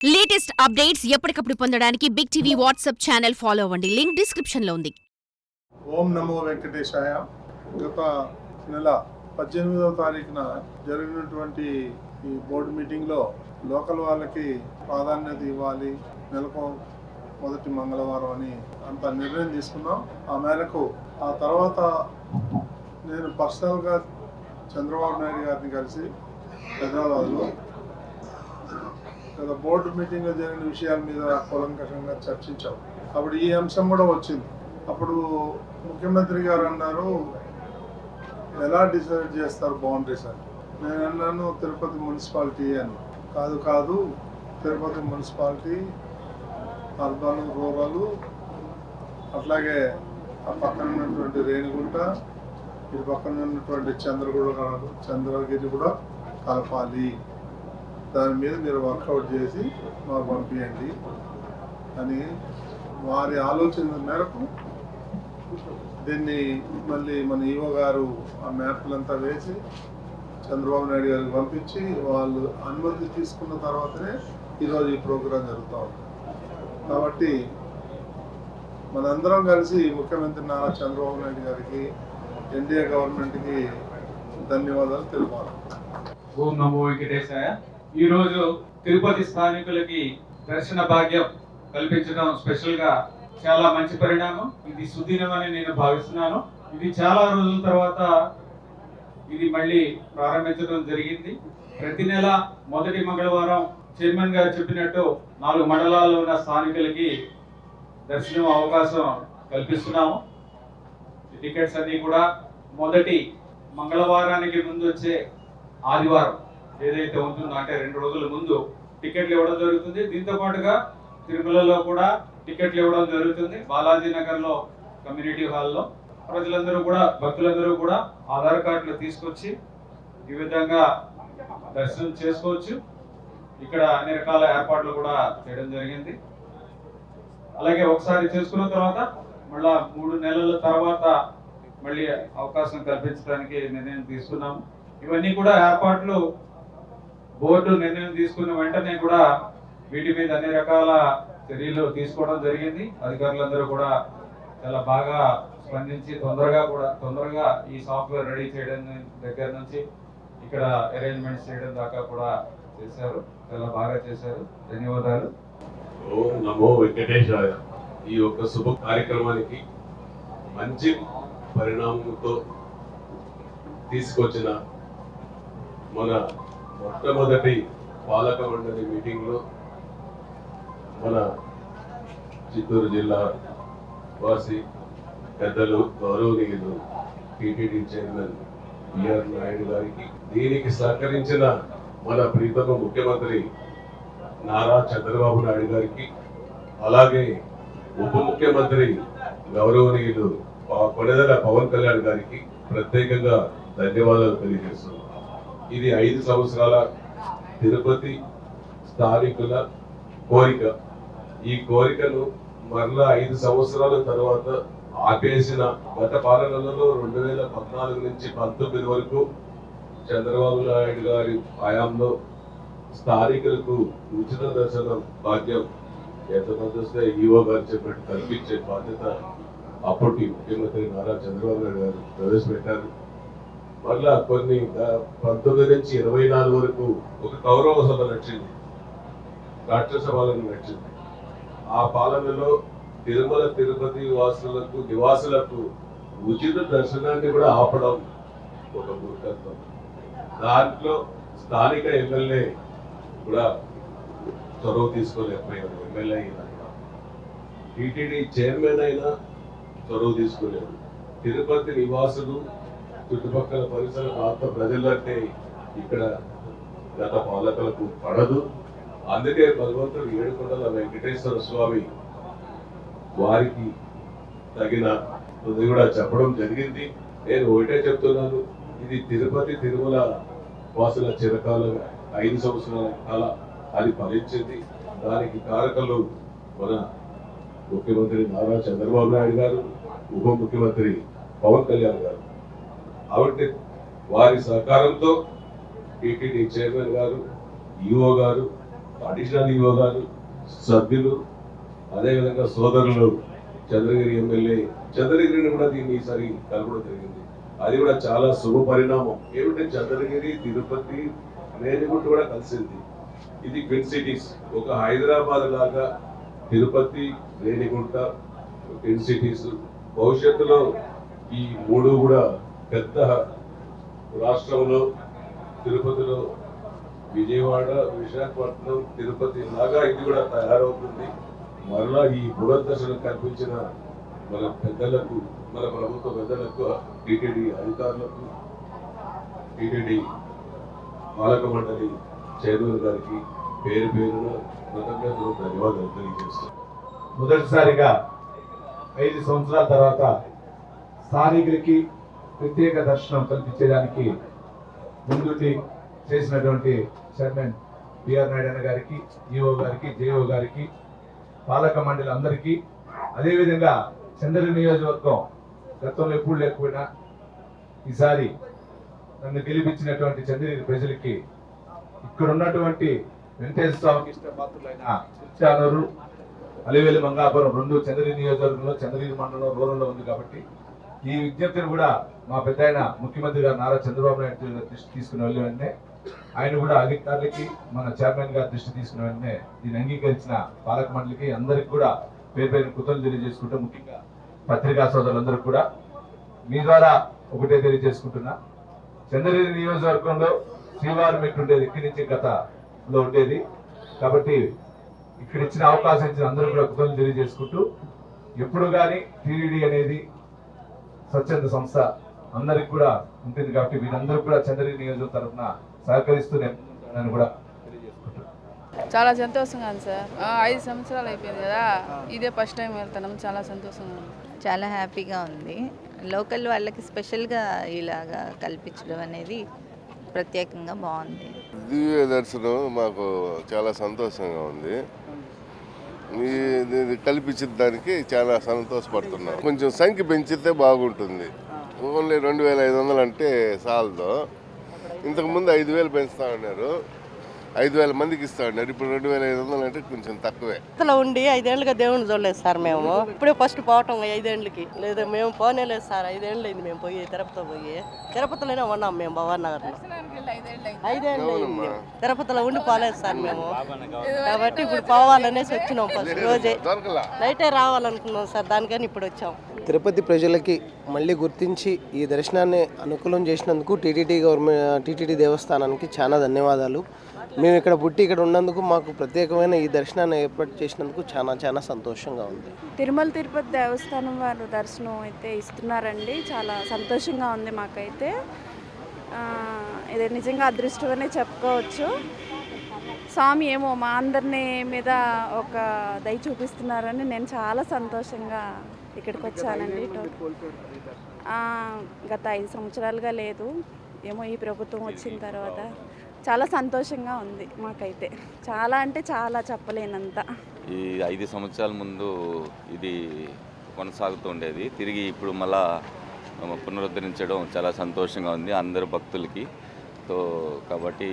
Latest updates ఎప్పటికప్పుడు పొందడానికి Big TV WhatsApp channel follow అవ్వండి. లింక్ డిస్క్రిప్షన్ లో ఉంది. ఓం నమో వెంకటేశాయ. గత నెల 18వ తారీఖున జరిగినటువంటి ఈ బోర్డు మీటింగ్లో లోకల్ వాళ్ళకి ప్రాధాన్యత ఇవ్వాలి, నెలకు మొదటి మంగళవారం అని అంత నిర్ణయం తీసుకున్నాం. ఆ మేరకు ఆ తర్వాత నేను పర్సనల్గా చంద్రబాబు నాయుడు గారిని కలిసి హైదరాబాద్లో గత బోర్డు మీటింగ్లో జరిగిన విషయాల మీద కూలంకషంగా చర్చించాం. అప్పుడు ఈ అంశం కూడా వచ్చింది. అప్పుడు ముఖ్యమంత్రి గారు అన్నారు, ఎలా డిసైడ్ చేస్తారు బౌండరీస్ అని. నేను అన్నాను, తిరుపతి మున్సిపాలిటీ అని. కాదు, తిరుపతి మున్సిపాలిటీ, అర్బన్, రూరల్, అట్లాగే ఆ పక్కన ఉన్నటువంటి రేణిగుంట, ఇటు పక్కన ఉన్నటువంటి చంద్రగిరి కూడా కలపాలి. దాని మీద మీరు వర్కౌట్ చేసి మాకు పంపించండి అని వారి ఆలోచన మేరకు దీన్ని మళ్ళీ మన ఈవో గారు ఆ మ్యాప్లంతా వేసి చంద్రబాబు నాయుడు గారికి పంపించి వాళ్ళు అనుమతి తీసుకున్న తర్వాతనే ఈరోజు ఈ ప్రోగ్రాం జరుగుతూ ఉంది. కాబట్టి మనందరం కలిసి ముఖ్యమంత్రి నారా చంద్రబాబు నాయుడు గారికి, ఎన్డీఏ గవర్నమెంట్కి ధన్యవాదాలు తెలుపాలి. ఓం నమో వెంకటేశాయ. ఈరోజు తిరుపతి స్థానికులకి దర్శన భాగ్యం కల్పించడం స్పెషల్ గా చాలా మంచి పరిణామం. ఇది సుదినం అని నేను భావిస్తున్నాను. ఇది చాలా రోజుల తర్వాత ఇది మళ్ళీ ప్రారంభించడం జరిగింది. ప్రతి నెల మొదటి మంగళవారం చైర్మన్ గారు చెప్పినట్టు 4 మండలాల్లో ఉన్న స్థానికులకి దర్శనం అవకాశం కల్పిస్తున్నాము. టికెట్స్ అన్ని కూడా మొదటి మంగళవారానికి ముందు వచ్చే ఆదివారం ఏదైతే ఉంటుందో, అంటే 2 రోజుల ముందు టికెట్లు ఇవ్వడం జరుగుతుంది. దీంతో పాటుగా తిరుమలలో కూడా టికెట్లు ఇవ్వడం జరుగుతుంది. బాలాజీ నగర్ లో కమ్యూనిటీ హాల్లో ప్రజలందరూ కూడా, భక్తులందరూ కూడా ఆధార్ కార్డులు తీసుకొచ్చి ఈ విధంగా దర్శనం చేసుకోవచ్చు. ఇక్కడ అన్ని రకాల ఏర్పాట్లు కూడా చేయడం జరిగింది. అలాగే ఒకసారి చేసుకున్న తర్వాత మళ్ళా 3 నెలల తర్వాత మళ్ళీ అవకాశం కల్పించడానికి నిర్ణయం తీసుకున్నాము. ఇవన్నీ కూడా ఏర్పాట్లు బోర్డు నిర్ణయం తీసుకున్న వెంటనే కూడా వీటి మీద అన్ని రకాల చర్యలు తీసుకోవడం జరిగింది. అధికారులందరూ కూడా చాలా బాగా స్పందించి తొందరగా ఈ సాఫ్ట్వేర్ రెడీ చేయడం దగ్గర నుంచి ఇక్కడ అరేంజ్మెంట్స్ చేయడం దాకా కూడా చేశారు. చాలా బాగా చేశారు. ధన్యవాదాలు. ఓం నమో వెంకటేశాయ. ఈ యొక్క శుభ కార్యక్రమానికి మంచి పరిణామంతో తీసుకొచ్చిన మన మొట్టమొదటి పాలక మండలి మీటింగ్లో మన చిత్తూరు జిల్లా వాసి పెద్దలు, గౌరవనీయులు టీటీడీ చైర్మన్ బిఆర్ నాయుడు గారికి, దీనికి సహకరించిన మన ప్రీతమ ముఖ్యమంత్రి నారా చంద్రబాబు నాయుడు గారికి, అలాగే ఉప ముఖ్యమంత్రి గౌరవనీయులు కొణిదెల పవన్ కళ్యాణ్ గారికి ప్రత్యేకంగా ధన్యవాదాలు తెలియజేస్తున్నాం. ఇది 5 సంవత్సరాల తిరుపతి స్థానికుల కోరిక. ఈ కోరికను మరలా 5 సంవత్సరాల తర్వాత ఆపేసిన గత పాలనలలో 2014 నుంచి 19 వరకు చంద్రబాబు నాయుడు గారి హయాంలో స్థానికులకు ఉచిత దర్శనం భాగ్యం ఎంతమంది వస్తే ఈవో గారు చెప్పినట్టు కల్పించే బాధ్యత అప్పటి ముఖ్యమంత్రి నారా చంద్రబాబు నాయుడు గారు ప్రవేశపెట్టారు. మళ్ళా కొన్ని 19 నుంచి 24 వరకు ఒక కౌరవ సభ నడిచింది, రాష్ట్రసభలను నడిచింది. ఆ పాలనలో తిరుమల తిరుపతి నివాసులకు ఉచిత దర్శనాన్ని కూడా ఆపడం ఒక మూర్ఖత్వం. దాంట్లో స్థానిక ఎమ్మెల్యే కూడా చొరవ తీసుకోలేకపోయాడు. ఎమ్మెల్యే అయినా, టీటీడీ చైర్మన్ అయినా చొరవ తీసుకోలేదు. తిరుపతి నివాసులు, చుట్టుపక్కల పరిసర ప్రాంత ప్రజలంటే ఇక్కడ గత పాలకులకు పడదు. అందుకే భగవంతుడు ఏడుకొండల వెంకటేశ్వర స్వామి వారికి తగిన కూడా చెప్పడం జరిగింది. నేను ఒకటే చెప్తున్నాను, ఇది తిరుపతి తిరుమల వాసుల చిరకాలం 5 సంవత్సరాల కాల అది ఫలించింది. దానికి కారకులు మన ముఖ్యమంత్రి నారా చంద్రబాబు నాయుడు గారు, ఉప ముఖ్యమంత్రి పవన్ కళ్యాణ్ గారు. కాబట్టి వారి సహకారంతో టీటీడీ చైర్మన్ గారు, ఈఓ గారు, అడిషనల్ ఈఓ గారు, సభ్యులు, అదేవిధంగా సోదరులు, చంద్రగిరి ఎమ్మెల్యే చంద్రగిరిని కూడా దీన్ని ఈసారి కలపడం జరిగింది. అది కూడా చాలా శుభ పరిణామం. ఏమిటంటే చంద్రగిరి, తిరుపతి, రేణిగుంట కూడా కలిసింది. ఇది ట్విన్ సిటీస్. ఒక హైదరాబాద్ లాగా తిరుపతి, రేణిగుంట ట్విన్ సిటీస్. భవిష్యత్తులో ఈ మూడు కూడా పెద్ద రాష్ట్రంలో, తిరుపతిలో, విజయవాడ, విశాఖపట్నం, తిరుపతి లాగా ఇది కూడా తయారవుతుంది. మరలా ఈ పునర్దర్శనం కల్పించిన మన పెద్దలకు, మన ప్రభుత్వ పెద్దలకు, టీటీడీ అధికారులకు, టీటీడీ పాలక మండలి చైర్మన్ గారికి పేరు పేరున కృతజ్ఞతలు, ధన్యవాదాలు తెలియజేస్తాను. మొదటిసారిగా 5 సంవత్సరాల తర్వాత స్థానికులకి ప్రత్యేక దర్శనం కల్పించడానికి ముందుండి చేసినటువంటి చైర్మన్ బిఆర్ నాయుడు అన్న గారికి, ఈఓ గారికి, జేఓ గారికి, పాలక మండలి అందరికీ, అదేవిధంగా చంద్రగిరి నియోజకవర్గం గతంలో ఎప్పుడు లేకపోయినా ఈసారి నన్ను గెలిపించినటువంటి చంద్రగిరి ప్రజలకి, ఇక్కడ ఉన్నటువంటి వెంకటేశ్వర స్వామికి ఇష్టపాత్రులైన చిల్చానూరు, అలివేలి మంగాపురం 2 చంద్రగిరి నియోజకవర్గంలో, చంద్రగిరి మండలం రూరల్లో ఉంది కాబట్టి ఈ విజ్ఞప్తిని కూడా మా పెద్ద ఆయన ముఖ్యమంత్రి గారు నారా చంద్రబాబు నాయుడు గారి దృష్టి తీసుకుని వెళ్ళి వెంటనే ఆయన కూడా అధికారులకి, మన చైర్మన్ గారి దృష్టి తీసుకుని వెంటనే దీన్ని అంగీకరించిన పాలక మండలికి అందరికి కూడా పేరు పేరు కృతజ్ఞతలు తెలియజేసుకుంటూ, ముఖ్యంగా పత్రికా సోదరులందరూ కూడా మీ ద్వారా ఒకటే తెలియజేసుకుంటున్నా. చంద్రగిరి నియోజకవర్గంలో శ్రీవారి మెట్టు ఉండేది, ఇక్కడి నుంచి గతంలో ఉండేది కాబట్టి ఇక్కడ ఇచ్చిన అవకాశం ఇచ్చిన అందరూ కూడా కృతజ్ఞతలు తెలియజేసుకుంటూ, ఎప్పుడు కానీ టీటీడీ అనేది స్వచ్ఛంద సంస్థ అందరికి కూడా ఉంటుంది కాబట్టి వీరందరూ కూడా చంద్రగిరి నియోజకవర్గం తరఫున సహకరిస్తూనే కూడా తెలియజేసుకుంటున్నాను. చాలా సంతోషంగా ఉంది సార్. 5 సంవత్సరాలు అయిపోయింది కదా, ఇదే ఫస్ట్ టైం వెళ్తున్నాం. చాలా సంతోషంగా ఉంది. చాలా హ్యాపీగా ఉంది. లోకల్ వాళ్ళకి స్పెషల్గా ఇలాగా కల్పించడం అనేది ప్రత్యేకంగా బాగుంది. దివ్య దర్శనం మాకు చాలా సంతోషంగా ఉంది. ఇది కల్పించిన దానికి చాలా సంతోషపడుతున్నాం. కొంచెం సంఖ్య పెంచితే బాగుంటుంది. ఓన్లీ 2500 అంటే చాలదు. ఇంతకుముందు 5000 పెంచుతా ఉన్నారు, 5000 మందికి ఇస్తా ఉన్నారు. ఇప్పుడు 2500 అంటే కొంచెం తక్కువే. తిరుపతిలో ఉండి 5 ఏళ్ళుగా దేవుని చూడలేదు సార్ మేము. ఇప్పుడే ఫస్ట్ పోవటం 5 ఏళ్ళకి. లేదు మేము పోనేలేదు సార్, 5 ఏళ్ళు అయింది మేము పోయి తిరుపతిలో పోయి. తిరుపతిలోనే ఉన్నాం మేము భవన్ నగర్లో. 5 ఏళ్ళు అయింది తిరుపతిలో ఉండి పోలేదు సార్ మేము. కాబట్టి ఇప్పుడు పోవాలనేసి వచ్చినాం. ఫస్ట్ రోజే నైటే రావాలనుకున్నాం సార్, దానికని ఇప్పుడు వచ్చాం. తిరుపతి ప్రజలకి మళ్ళీ గుర్తించి ఈ దర్శనాన్ని అనుకూలం చేసినందుకు టీటీడీ దేవస్థానానికి చాలా ధన్యవాదాలు. మేము ఇక్కడ పుట్టి ఇక్కడ ఉన్నందుకు, మాకు ప్రత్యేకమైన ఈ దర్శనాన్ని ఏర్పాటు చేసినందుకు చాలా చాలా సంతోషంగా ఉంది. తిరుపతి దేవస్థానం వారు దర్శనం అయితే ఇస్తున్నారండి. చాలా సంతోషంగా ఉంది మాకైతే. ఇది నిజంగా అదృష్టమనే చెప్పుకోవచ్చు. స్వామి ఏమో మా అందరినీ మీద ఒక దయ చూపిస్తున్నారని నేను చాలా సంతోషంగా ఇక్కడికి వచ్చానండి. గత 5 సంవత్సరాలుగా లేదు, ఏమో ఈ ప్రభుత్వం వచ్చిన తర్వాత చాలా సంతోషంగా ఉంది మాకైతే. చాలా అంటే చాలా చెప్పలేనంత. ఈ 5 సంవత్సరాల ముందు ఇది కొనసాగుతూ ఉండేది, తిరిగి ఇప్పుడు మళ్ళా పునరుద్ధరించడం చాలా సంతోషంగా ఉంది అందరు భక్తులకి. సో కాబట్టి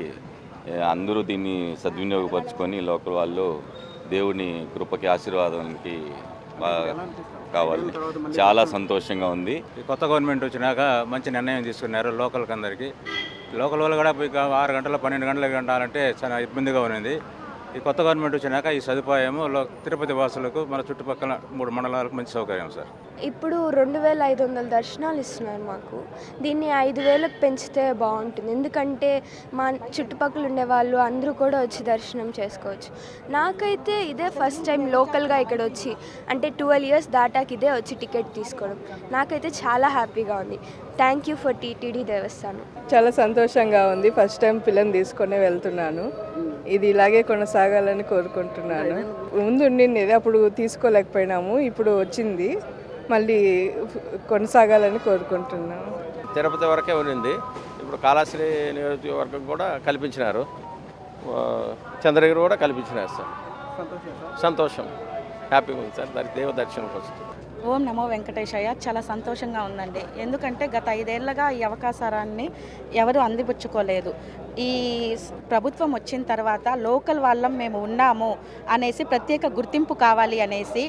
అందరూ దీన్ని సద్వినియోగపరుచుకొని లోకల్ వాళ్ళు దేవుని కృపకి, ఆశీర్వాదానికి కావాలి. చాలా సంతోషంగా ఉంది. కొత్త గవర్నమెంట్ వచ్చినాక మంచి నిర్ణయం తీసుకున్నారు లోకల్కి అందరికీ. లోకల్ వాళ్ళు కూడా 6 గంటల 12 గంటలకు ఉండాలంటే చాలా ఇబ్బందిగా ఉన్నది. ఈ కొత్త గవర్నమెంట్ వచ్చినాక ఈ సదుపాయము తిరుపతి వాసులకు, మన చుట్టుపక్కల 3 మండలాలకు మంచి సౌకర్యం సార్. ఇప్పుడు 2500 దర్శనాలు ఇస్తున్నారు మాకు. దీన్ని 5000కు పెంచితే బాగుంటుంది. ఎందుకంటే మా చుట్టుపక్కల ఉండే వాళ్ళు అందరూ కూడా వచ్చి దర్శనం చేసుకోవచ్చు. నాకైతే ఇదే ఫస్ట్ టైం లోకల్గా ఇక్కడ వచ్చి, అంటే 12 ఇయర్స్ దాటాక ఇదే వచ్చి టికెట్ తీసుకోవడం. నాకైతే చాలా హ్యాపీగా ఉంది. థ్యాంక్ యూ ఫర్ టీటీడీ దేవస్థానం. చాలా సంతోషంగా ఉంది. ఫస్ట్ టైం పిల్లని తీసుకొని వెళ్తున్నాను. ఇది ఇలాగే కొనసాగాలని కోరుకుంటున్నాను. ముందు ఉండింది, అప్పుడు తీసుకోలేకపోయినాము, ఇప్పుడు వచ్చింది, మళ్ళీ కొనసాగాలని కోరుకుంటున్నాను. తిరుపతి వరకే ఉన్నింది, ఇప్పుడు కాళహస్తి నియోజకవర్గం కూడా కల్పించినారు, చంద్రగిరి కూడా కల్పించినారు సార్. సంతోషం, హ్యాపీగా ఉంది సార్. దానికి దేవ దర్శనం వస్తుంది. ఓం నమో వెంకటేశయ్య. చాలా సంతోషంగా ఉందండి. ఎందుకంటే గత 5 ఏళ్ళగా ఈ అవకాశాన్ని ఎవరు అందిపుచ్చుకోలేదు. ఈ ప్రభుత్వం వచ్చిన తర్వాత లోకల్ వాళ్ళం మేము ఉన్నాము అనేసి ప్రత్యేక గుర్తింపు కావాలి అనేసి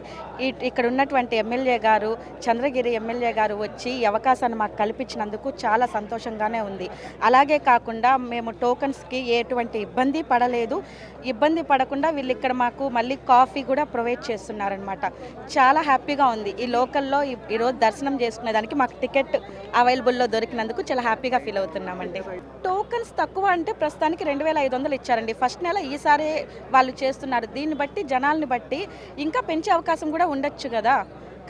ఇక్కడ ఉన్నటువంటి ఎమ్మెల్యే గారు, చంద్రగిరి ఎమ్మెల్యే గారు వచ్చి ఈ అవకాశాన్ని మాకు కల్పించినందుకు చాలా సంతోషంగానే ఉంది. అలాగే కాకుండా మేము టోకన్స్కి ఎటువంటి ఇబ్బంది పడలేదు. ఇబ్బంది పడకుండా వీళ్ళు ఇక్కడ మాకు మళ్ళీ కాఫీ కూడా ప్రొవైడ్ చేస్తున్నారనమాట. చాలా హ్యాపీగా ఉంది. ఈ లోకల్లో ఈరోజు దర్శనం చేసుకునేదానికి మాకు టికెట్ అవైలబుల్లో దొరికినందుకు చాలా హ్యాపీగా ఫీల్ అవుతున్నామండి. టోకన్స్ తక్కువ అంటే ప్రస్తుతానికి 2500 ఇచ్చారండి ఫస్ట్ నెల. ఈసారి వాళ్ళు చేస్తున్నారు. దీన్ని బట్టి జనాల్ని బట్టి ఇంకా పెంచే అవకాశం కూడా ఉండొచ్చు కదా.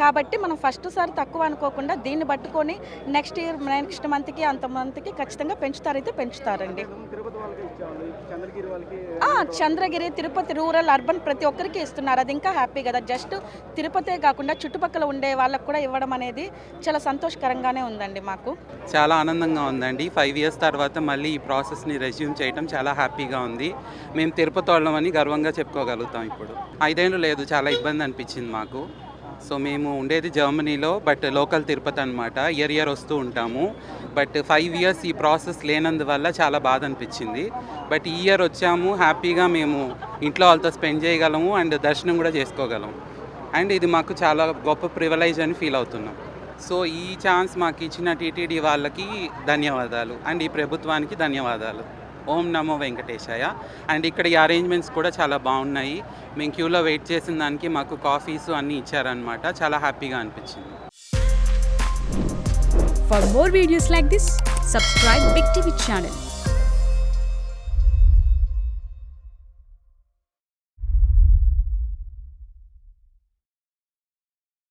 కాబట్టి మనం ఫస్ట్ సారి తక్కువ అనుకోకుండా దీన్ని పట్టుకొని నెక్స్ట్ మంత్కి అంత మంత్కి ఖచ్చితంగా పెంచుతారైతే పెంచుతారండి. చంద్రగిరి, తిరుపతి, రూరల్, అర్బన్ ప్రతి ఒక్కరికి ఇస్తున్నారు. అది ఇంకా హ్యాపీ కదా. జస్ట్ తిరుపతే కాకుండా చుట్టుపక్కల ఉండే వాళ్ళకు కూడా ఇవ్వడం అనేది చాలా సంతోషకరంగానే ఉందండి. మాకు చాలా ఆనందంగా ఉందండి. 5 years తర్వాత మళ్ళీ ఈ ప్రాసెస్ని రెజ్యూమ్ చేయడం చాలా హ్యాపీగా ఉంది. మేము తిరుపతి వాళ్ళమని గర్వంగా చెప్పుకోగలుగుతాం. ఇప్పుడు 5 ఏళ్ళు లేదు, చాలా ఇబ్బంది అనిపించింది మాకు. సో మేము ఉండేది జర్మనీలో, బట్ లోకల్ తిరుపతి అనమాట. ఇయర్ వస్తూ ఉంటాము. బట్ 5 years ఈ ప్రాసెస్ లేనందువల్ల చాలా బాధ అనిపించింది. బట్ ఈ ఇయర్ వచ్చాము, హ్యాపీగా మేము ఇంట్లో వాళ్ళతో స్పెండ్ చేయగలము అండ్ దర్శనం కూడా చేసుకోగలము. అండ్ ఇది మాకు చాలా గొప్ప ప్రివిలైజ్ అని ఫీల్ అవుతున్నాం. సో ఈ ఛాన్స్ మాకు ఇచ్చిన టీటీడీ వాళ్ళకి ధన్యవాదాలు అండ్ ఈ ప్రభుత్వానికి ధన్యవాదాలు. ఓం నమో వెంకటేశాయ. అండ్ ఇక్కడ ఈ అరేంజ్మెంట్స్ కూడా చాలా బాగున్నాయి. మేము క్యూలో వెయిట్ చేసిన దానికి మాకు కాఫీస్ అన్నీ ఇచ్చారనమాట. చాలా హ్యాపీగా అనిపించింది. For more videos like this, subscribe Big TV channel.